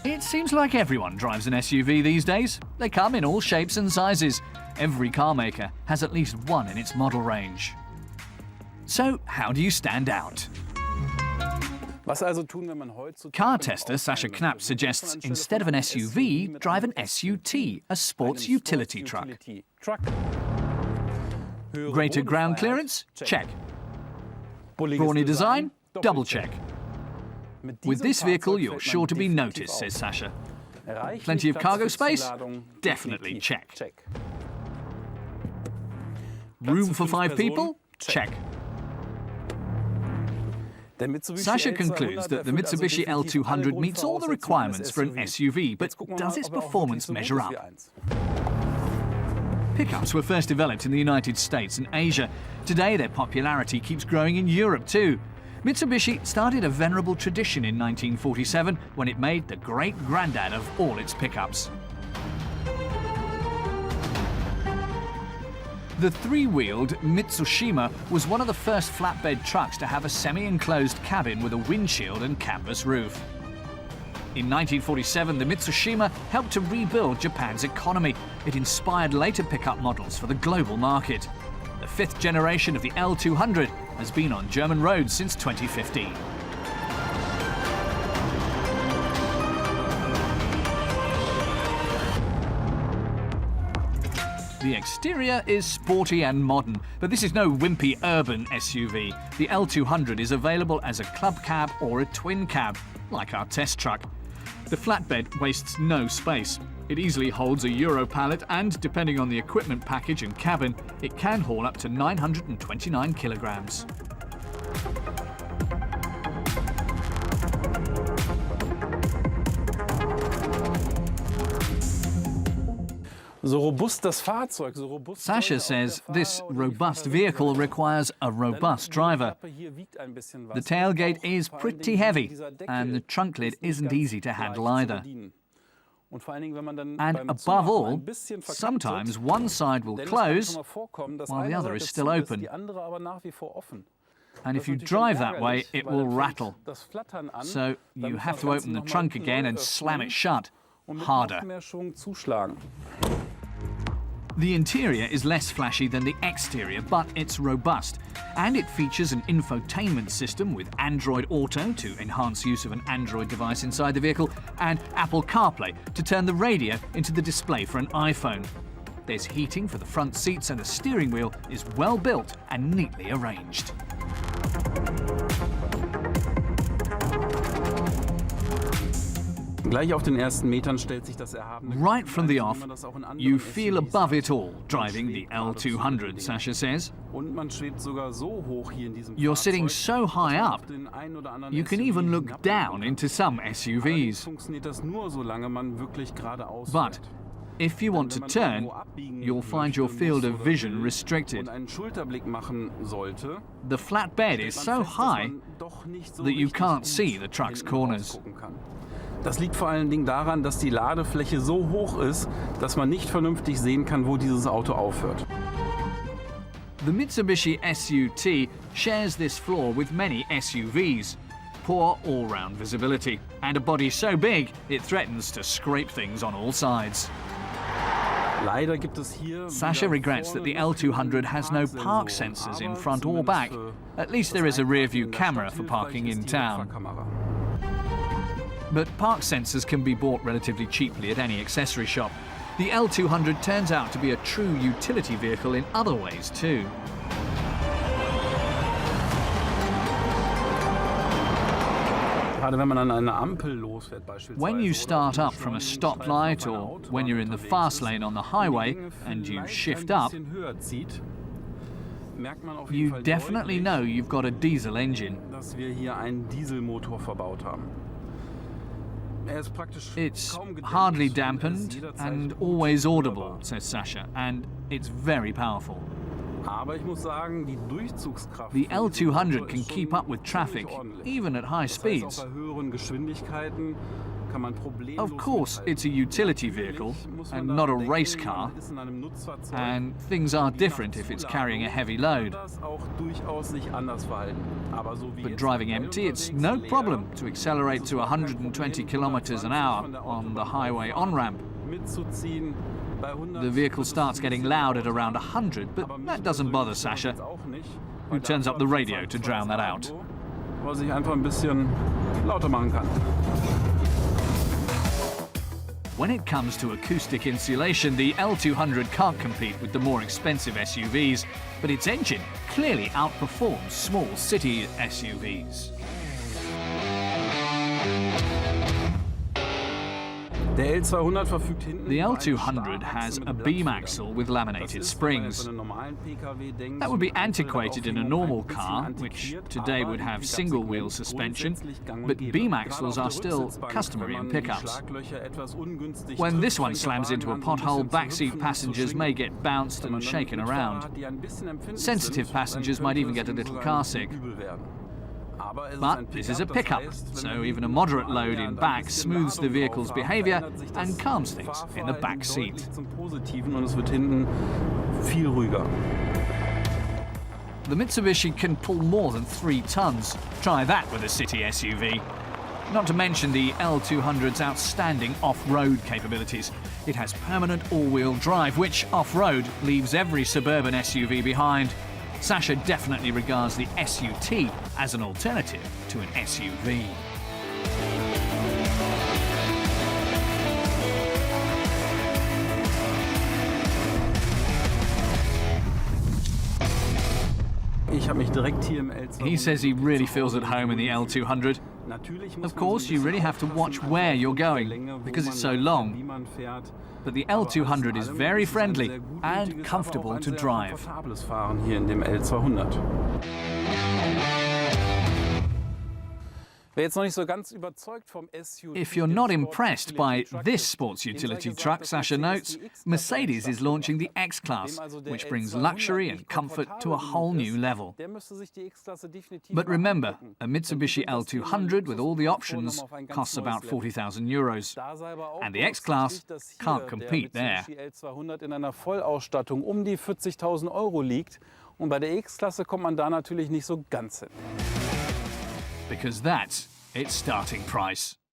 It seems like everyone drives an SUV these days. They come in all shapes and sizes. Every car maker has at least one in its model range. So, how do you stand out? Car tester Sascha Knapp suggests instead of an SUV, drive an SUT, a sports utility truck. Greater ground clearance? Check. Brawny design? Double check. With this vehicle, you're sure to be noticed, says Sascha. Plenty of cargo space? Definitely check. Room for 5 people? Check. Sascha concludes that the Mitsubishi L200 meets all the requirements for an SUV, but does its performance measure up? Pickups were first developed in the United States and Asia. Today, their popularity keeps growing in Europe too. Mitsubishi started a venerable tradition in 1947 when it made the great-granddad of all its pickups. The three-wheeled Mitsushima was one of the first flatbed trucks to have a semi-enclosed cabin with a windshield and canvas roof. In 1947, the Mitsushima helped to rebuild Japan's economy. It inspired later pickup models for the global market. The 5th generation of the L200 has been on German roads since 2015. The exterior is sporty and modern, but this is no wimpy urban SUV. The L200 is available as a club cab or a twin cab, like our test truck. The flatbed wastes no space. It easily holds a Euro pallet and, depending on the equipment package and cabin, it can haul up to 929 kilograms. Sascha says this robust vehicle requires a robust driver. The tailgate is pretty heavy, and the trunk lid isn't easy to handle either. And above all, sometimes one side will close while the other is still open. And if you drive that way, it will rattle. So you have to open the trunk again and slam it shut, harder. The interior is less flashy than the exterior, but it's robust. And it features an infotainment system with Android Auto to enhance use of an Android device inside the vehicle, and Apple CarPlay to turn the radio into the display for an iPhone. There's heating for the front seats, and the steering wheel is well built and neatly arranged. Right from the off, you feel above it all driving the L200, Sascha says. You're sitting so high up, you can even look down into some SUVs. But if you want to turn, you'll find your field of vision restricted. The flatbed is so high that you can't see the truck's corners. Das liegt vor allen Dingen daran, dass die Ladefläche so hoch ist, dass man nicht vernünftig sehen kann, wo dieses Auto aufhört. The Mitsubishi SUT shares this flaw with many SUVs. Poor all-round visibility, and a body so big it threatens to scrape things on all sides. Sascha regrets that the L200 has no park sensors in front or back. At least there is a rear-view camera for parking in town. But park sensors can be bought relatively cheaply at any accessory shop. The L200 turns out to be a true utility vehicle in other ways too. When you start up from a stoplight, or when you're in the fast lane on the highway and you shift up, you definitely know you've got a diesel engine. It's hardly dampened and always audible, says Sascha, and it's very powerful. Aber ich muss sagen, die Durchzugskraft The von diesem L200 Auto can ist keep schon up with traffic, ziemlich ordentlich. even at high Das heißt, speeds. auch bei höheren Geschwindigkeiten kann man problemlos Of course, mithalten. it's a utility vehicle Natürlich muss man and da not a bedenken, race man car, ist in einem Nutzfahrzeug, and things are und je nach different if it's carrying a heavy load. kann das auch durchaus sich anders verhalten. Aber so wie But jetzt driving aktuell empty, it's unterwegs no leer, problem to accelerate ist es to auch kein 120 Problem, kilometers an 120 hour von der on the Autobahn highway auffahren, on-ramp. mitzuziehen. Bei 100 The vehicle wird es starts ein getting bisschen loud at lauter, around 100, but aber mich that doesn't bother persönlich stört Sascha, das auch nicht, who weil turns up the dafür radio hat to zwar drown das that out. Auto, was ich einfach ein bisschen lauter machen kann. When it comes to acoustic insulation, the L200 can't compete with the more expensive SUVs, but its engine clearly outperforms small city SUVs. Der L200 verfügt hinten The über eine L200 has Starrachse a mit beam Blattfedern. axle with Das laminated ist, wenn man jetzt springs. an einen normalen PKW denkt, That would be so eine antiquated in a Aufhängung normal ein bisschen car, which antiquiert, today aber would im have Pickup-Segment single-wheel suspension, grundsätzlich gang und but gäbe. beam Gerade axles auf are der still Rücksitzbank, customary wenn in man die pickups. Schlaglöcher etwas ungünstig When trifft, this one fängt der slams into a Wagen an, so ein pothole, bisschen zu backseat hüpfen und zu passengers may schwingen. get bounced Wenn man and dann shaken Mitfahrer around. hat, die ein bisschen empfindlich Sensitive sind, passengers dann might even könnte get a es little sogar car ein bisschen sick. übel werden. Aber es ist But ein this is a das pickup, heißt, wenn so man even a hinten moderate am load in Annähern back ein bisschen smooths the Ladung vehicle's drauf haben, behavior verändert sich and das calms things in the Fahrverhalten back seat. deutlich zum Positiven und es wird hinten viel ruhiger. The Mitsubishi can pull more than 3 tons. Try that with a city SUV. Not to mention the L200's outstanding off-road capabilities. It has permanent all-wheel drive, which off-road leaves every suburban SUV behind. Sascha definitely regards the SUT as an alternative to an SUV. Ich habe mich direkt hier im L200 He says he really feels at home in the L200. Natürlich muss Of man course, so ein you bisschen really have to aufpassen, watch einfach where von you're der going, Länge, wo because man it's so läuft, long. wie man fährt. But the Aber alles in L200 is allem very ist es ein friendly sehr and gutmütiges, aber auch comfortable ein to sehr drive. komfortables Fahren hier in dem L200. Wer jetzt noch nicht so ganz überzeugt vom SUT, If you're dem not Sports impressed by Utility Truck this ist, sports dem sei utility gesagt, truck, dass Sascha Mercedes notes, die X-Klasse Mercedes is launching the gebracht hat. X-Class, Dem also der which brings L200 luxury nicht and comfort to a komfortabel whole genug new ist, level. der müsste sich die X-Klasse definitiv But mal remember, angucken. a Mitsubishi Dann bietet das L200 with all the Thema options nochmal auf ein ganz costs neues about Level. 40,000 euros. Da sei aber auch And the X-Class berücksichtigt, dass hier can't compete der there. Mitsubishi L200 in einer Vollausstattung um die 40.000 Euro liegt. Und bei der X-Klasse kommt man da natürlich nicht so ganz hin. Because that's its starting price.